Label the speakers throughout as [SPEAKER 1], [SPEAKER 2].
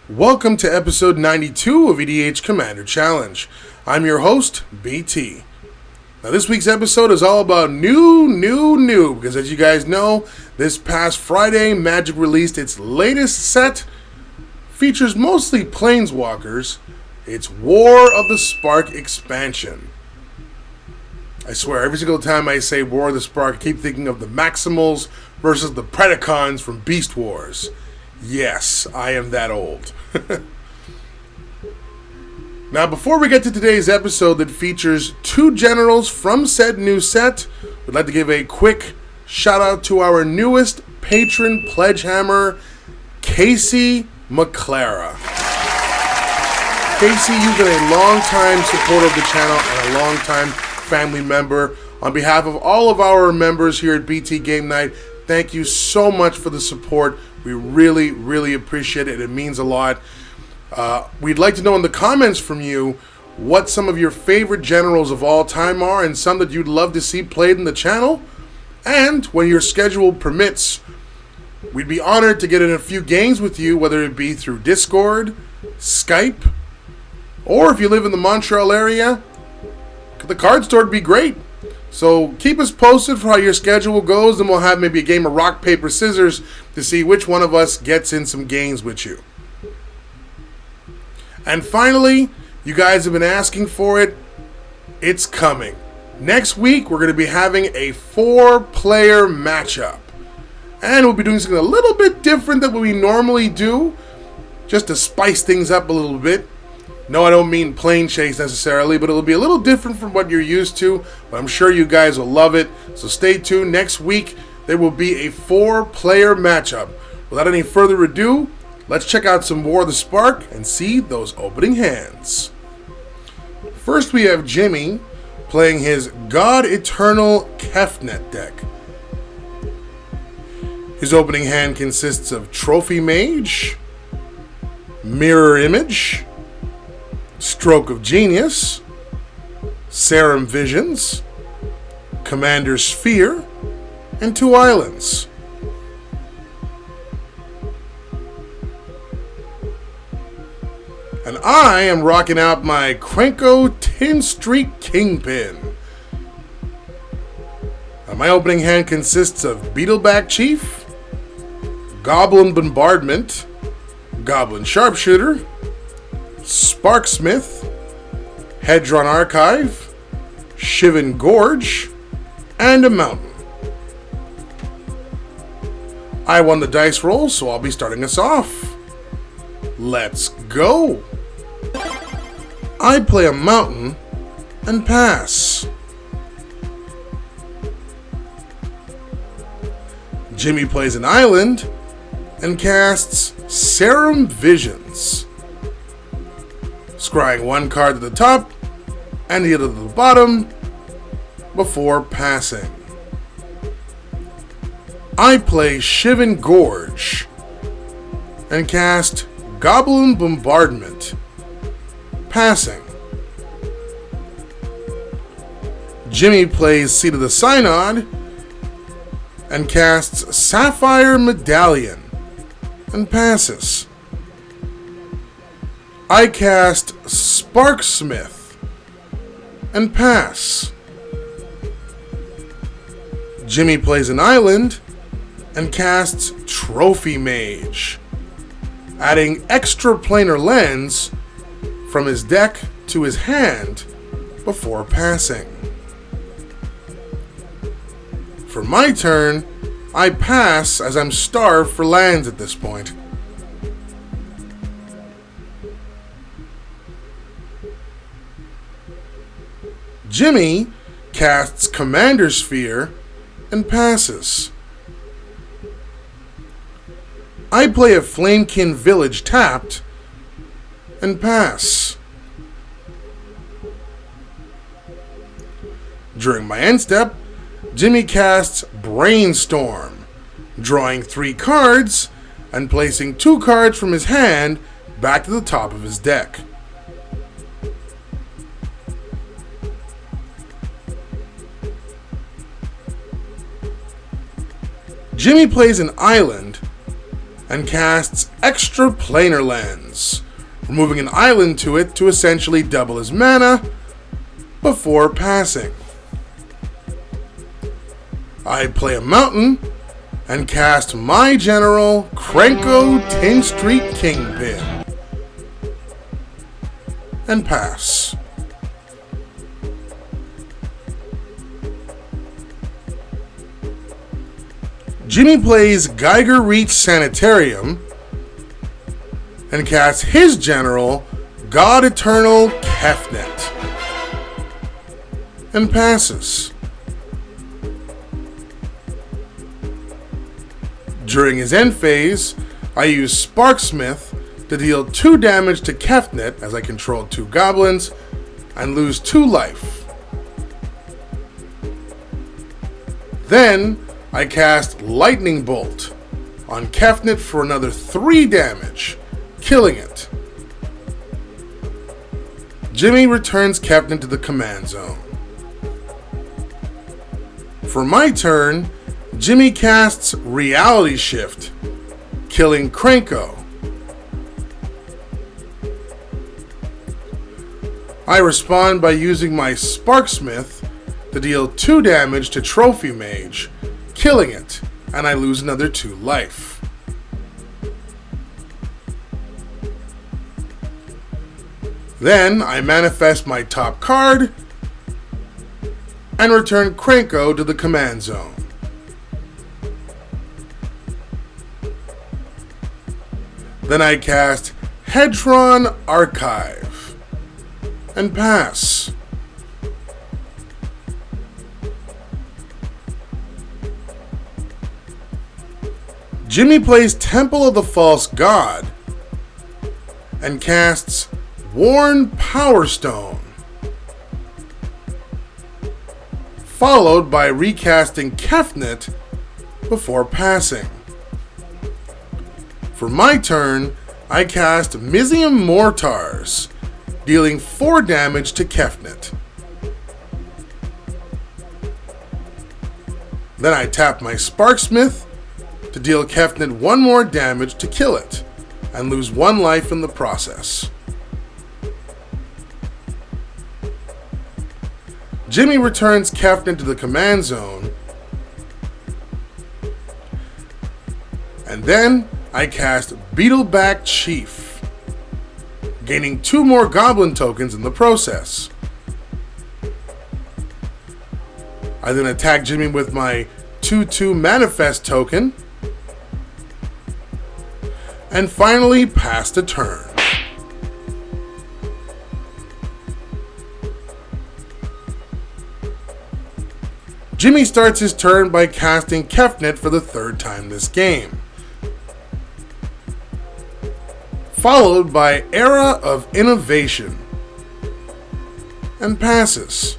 [SPEAKER 1] Welcome to episode 92 of EDH Commander Challenge. I'm your host, BT. Now this week's episode is all about new, because as you guys know, this past Friday, Magic released its latest set. Features mostly Planeswalkers. It's War of the Spark expansion. I swear, every single time I say War of the Spark, I keep thinking of the Maximals versus the Predacons from Beast Wars. Yes, I am that old. Now, before we get to today's episode that features two generals from said new set, we'd like to give a quick shout out to our newest patron pledgehammer, Casey McClara. Casey, you've been a long-time supporter of the channel and a long-time family member. On behalf of all of our members here at BT Game Night, thank you so much for the support. We really appreciate it. It means a lot. We'd like to know in the comments from you what some of your favorite generals of all time are and some that you'd love to see played in the channel. And when your schedule permits, we'd be honored to get in a few games with you, whether it be through Discord, Skype, or if you live in the Montreal area, the card store would be great. So keep us posted for how your schedule goes, and we'll have maybe a game of rock, paper, scissors to see which one of us gets in some games with you. And finally, you guys have been asking for it. It's coming. Next week, we're going to be having a 4-player matchup. And we'll be doing something a little bit different than what we normally do, just to spice things up a little bit. No, I don't mean plane chase necessarily, but it'll be a little different from what you're used to. But I'm sure you guys will love it. So stay tuned. Next week, there will be a 4-player matchup. Without any further ado, let's check out some War of the Spark and see those opening hands. First, we have Jimmy playing his God Eternal Kefnet deck. His opening hand consists of Trophy Mage, Mirror Image, Stroke of Genius, Serum Visions, Commander Sphere, and 2 islands. And I am rocking out my Krenko Tin Streak Kingpin. My opening hand consists of Beetleback Chief, Goblin Bombardment, Goblin Sharpshooter, Sparksmith, Hedron Archive, Shivan Gorge, and a Mountain. I won the dice roll, so I'll be starting us off. Let's go! I play a Mountain and pass. Jimmy plays an Island and casts Serum Visions, scrying one card to the top and the other to the bottom before passing. I play Shivan Gorge and cast Goblin Bombardment, passing. Jimmy plays Seat of the Synod and casts Sapphire Medallion and passes. I cast Sparksmith and pass. Jimmy plays an Island and casts Trophy Mage, adding extra planar lands from his deck to his hand before passing. For my turn, I pass as I'm starved for lands at this point. Jimmy casts Commander Sphere and passes. I play a Flamekin Village tapped and pass. During my end step, Jimmy casts Brainstorm, drawing 3 cards and placing 2 cards from his hand back to the top of his deck. Jimmy plays an island and casts Extra Planar Lens, removing an island to it to essentially double his mana before passing. I play a mountain and cast my general, Krenko 10th Street Kingpin, and pass. Jimmy plays Geiger Reach Sanitarium and casts his general, God Eternal Kefnet, and passes. During his end phase, I use Sparksmith to deal 2 damage to Kefnet as I control 2 goblins and lose 2 life. Then I cast Lightning Bolt on Kefnet for another 3 damage, killing it. Jimmy returns Kefnet to the command zone. For my turn, Jimmy casts Reality Shift, killing Krenko. I respond by using my Sparksmith to deal 2 damage to Trophy Mage, killing it, and I lose another 2 life. Then I manifest my top card and return Krenko to the command zone. Then I cast Hedron Archive and pass. Jimmy plays Temple of the False God and casts Worn Power Stone, followed by recasting Kefnet before passing. For my turn, I cast Mizium Mortars, dealing 4 damage to Kefnet. Then I tap my Sparksmith to deal Kefnet 1 more damage to kill it, and lose 1 life in the process. Jimmy returns Kefnet to the command zone, and then I cast Beetleback Chief, gaining 2 more goblin tokens in the process. I then attack Jimmy with my 2/2 Manifest token, and finally pass the turn. Jimmy starts his turn by casting Kefnet for the 3rd time this game, followed by Era of Innovation, and passes.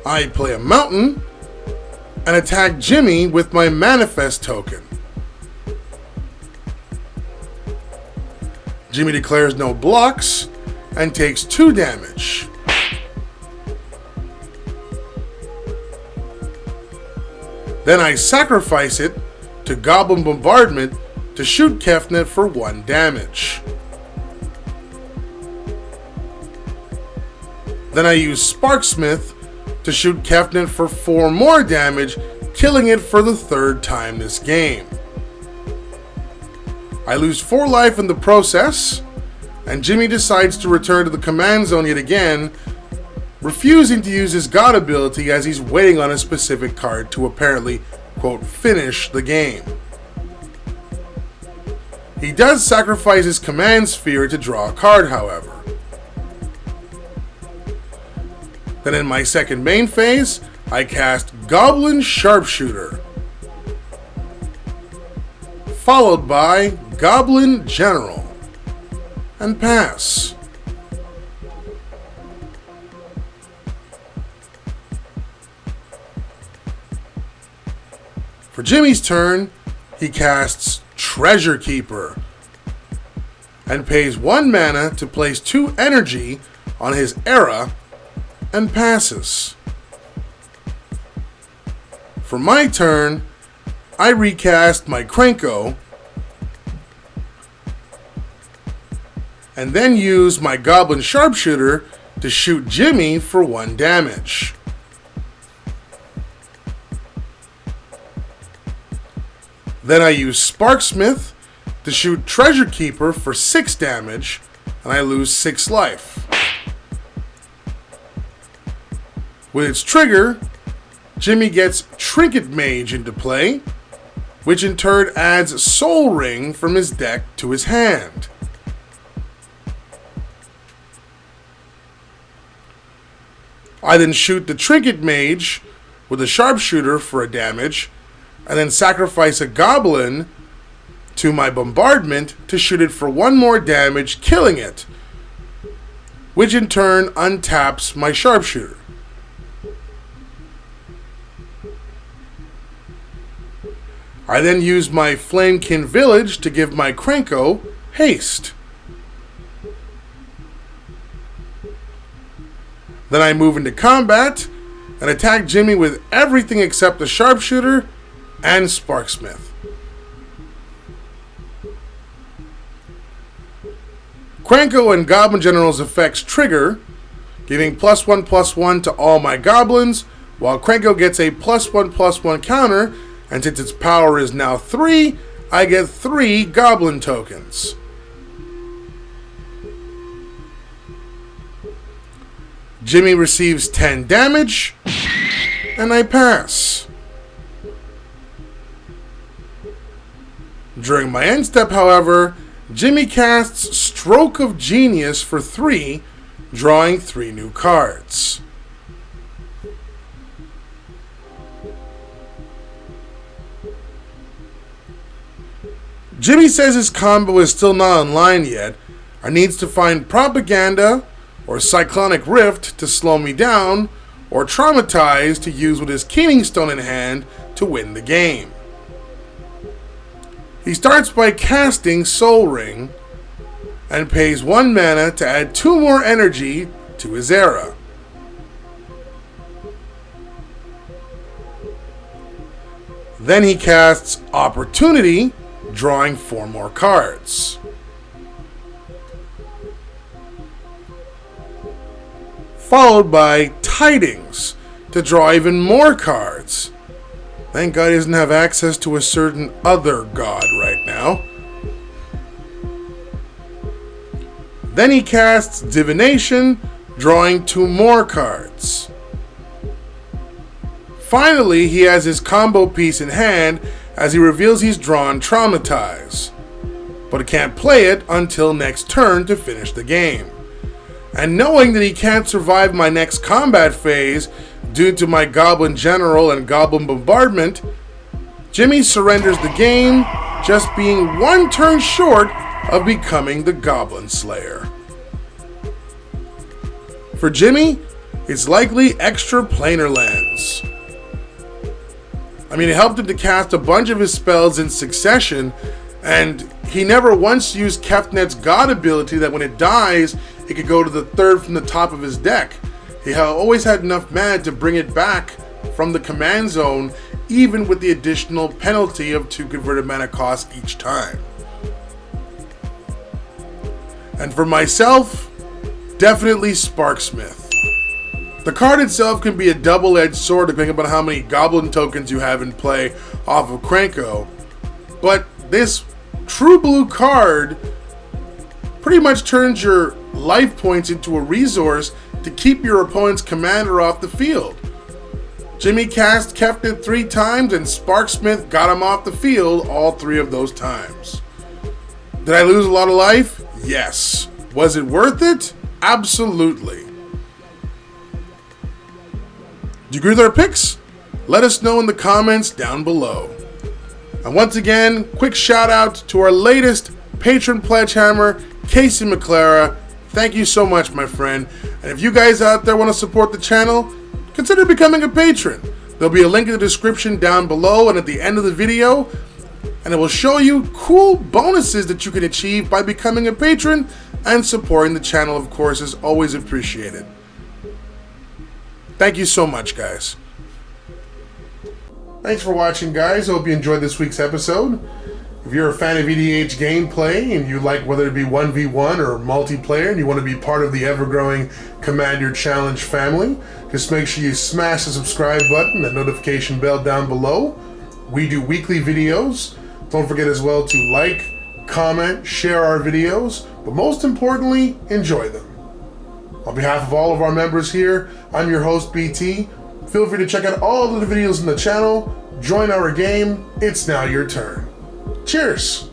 [SPEAKER 1] I play a mountain and attack Jimmy with my Manifest token. Jimmy declares no blocks and takes 2 damage. Then I sacrifice it to Goblin Bombardment to shoot Kefnet for 1 damage. Then I use Sparksmith to shoot Kefnet for 4 more damage, killing it for the 3rd time this game. I lose 4 life in the process, and Jimmy decides to return to the command zone yet again, refusing to use his God ability as he's waiting on a specific card to apparently, quote, finish the game. He does sacrifice his command sphere to draw a card, however. Then in my second main phase, I cast Goblin Sharpshooter, followed by Goblin General, and pass. For Jimmy's turn, he casts Treasure Keeper and pays 1 mana to place 2 energy on his Era and passes. For my turn, I recast my Krenko and then use my Goblin Sharpshooter to shoot Jimmy for 1 damage. Then I use Sparksmith to shoot Treasure Keeper for 6 damage, and I lose 6 life. With its trigger, Jimmy gets Trinket Mage into play, which in turn adds Soul Ring from his deck to his hand. I then shoot the Trinket Mage with a Sharpshooter for a damage, and then sacrifice a Goblin to my Bombardment to shoot it for 1 more damage, killing it, which in turn untaps my Sharpshooter. I then use my Flamekin Village to give my Krenko haste. Then I move into combat and attack Jimmy with everything except the Sharpshooter and Sparksmith. Krenko and Goblin General's effects trigger, giving +1/+1 to all my goblins, while Krenko gets a +1/+1 counter, and since its power is now 3, I get 3 goblin tokens. Jimmy receives 10 damage, and I pass. During my end step, however, Jimmy casts Stroke of Genius for 3, drawing 3 new cards. Jimmy says his combo is still not online yet, and needs to find Propaganda or Cyclonic Rift to slow me down, or Traumatize to use with his Keening Stone in hand to win the game. He starts by casting Soul Ring and pays 1 mana to add 2 more energy to his era. Then he casts Opportunity, drawing 4 more cards. Followed by Tidings to draw even more cards. Thank God he doesn't have access to a certain other god right now. Then he casts Divination, drawing 2 more cards. Finally, he has his combo piece in hand as he reveals he's drawn Traumatize, but can't play it until next turn to finish the game. And knowing that he can't survive my next combat phase due to my Goblin General and Goblin Bombardment, Jimmy surrenders the game, just being 1 turn short of becoming the Goblin Slayer. For Jimmy, it's likely extra planar lands. I mean, it helped him to cast a bunch of his spells in succession, and he never once used Kefnet's God ability that when it dies, it could go to the 3rd from the top of his deck. He always had enough mana to bring it back from the command zone, even with the additional penalty of 2 converted mana costs each time. And for myself, definitely Sparksmith. The card itself can be a double-edged sword depending upon how many Goblin tokens you have in play off of Krenko, but this true blue card pretty much turns your life points into a resource to keep your opponent's commander off the field. Jimmy cast Kefnet 3 times and Sparksmith got him off the field all 3 of those times. Did I lose a lot of life? Yes. Was it worth it? Absolutely. Do you agree with our picks? Let us know in the comments down below. And once again, quick shout out to our latest patron pledge hammer, Casey McClara. Thank you so much, my friend. And if you guys out there want to support the channel, consider becoming a patron. There'll be a link in the description down below and at the end of the video, and it will show you cool bonuses that you can achieve by becoming a patron, and supporting the channel, of course, is always appreciated. Thank you so much, guys. Thanks for watching, guys. Hope you enjoyed this week's episode. If you're a fan of EDH gameplay and you like whether it be 1v1 or multiplayer and you want to be part of the ever-growing Command Your Challenge family, just make sure you smash the subscribe button and notification bell down below. We do weekly videos. Don't forget as well to like, comment, share our videos, but most importantly, enjoy them. On behalf of all of our members here, I'm your host, BT. Feel free to check out all of the videos in the channel. Join our game. It's now your turn. Cheers!